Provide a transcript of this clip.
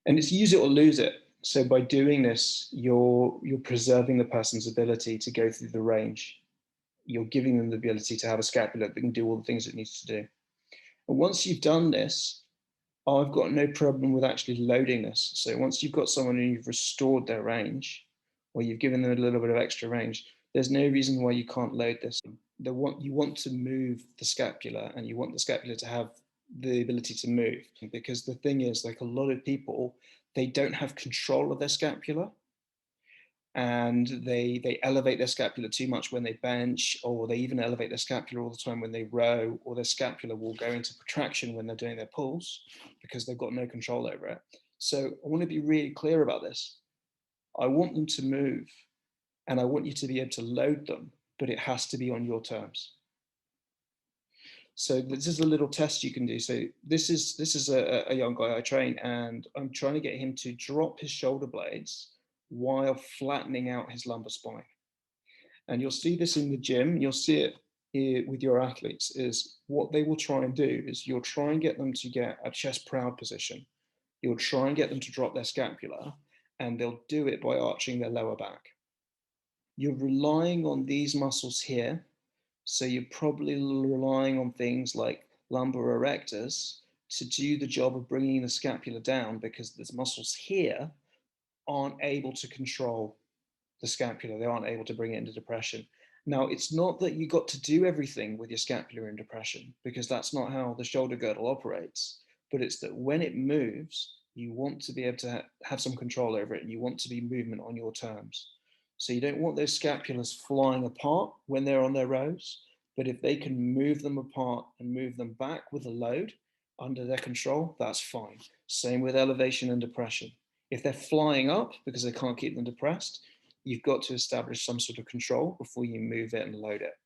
And it's use it or lose it. So by doing this, you're preserving the person's ability to go through the range. You're giving them the ability to have a scapula that can do all the things it needs to do. And once you've done this, I've got no problem with actually loading this. So once you've got someone and you've restored their range, or you've given them a little bit of extra range, there's no reason why you can't load this. You want to move the scapula, and you want the scapula to have the ability to move. Because the thing is, like a lot of people, they don't have control of their scapula, and they elevate their scapula too much when they bench, or they even elevate their scapula all the time when they row, or their scapula will go into protraction when they're doing their pulls because they've got no control over it. So I want to be really clear about this. I want them to move, and I want you to be able to load them, but it has to be on your terms. So this is a little test you can do. So this is a young guy I train, and I'm trying to get him to drop his shoulder blades while flattening out his lumbar spine. And you'll see this in the gym, you'll see it here with your athletes, is what they will try and do is you'll try and get them to get a chest proud position. You'll try and get them to drop their scapula, and they'll do it by arching their lower back. You're relying on these muscles here. So you're probably relying on things like lumbar erectors to do the job of bringing the scapula down, because the muscles here aren't able to control the scapula. They aren't able to bring it into depression. Now, it's not that you got to do everything with your scapula in depression, because that's not how the shoulder girdle operates, but it's that when it moves, you want to be able to have some control over it, and you want to be movement on your terms. So you don't want those scapulas flying apart when they're on their rows, but if they can move them apart and move them back with a load under their control, that's fine. Same with elevation and depression. If they're flying up because they can't keep them depressed, you've got to establish some sort of control before you move it and load it.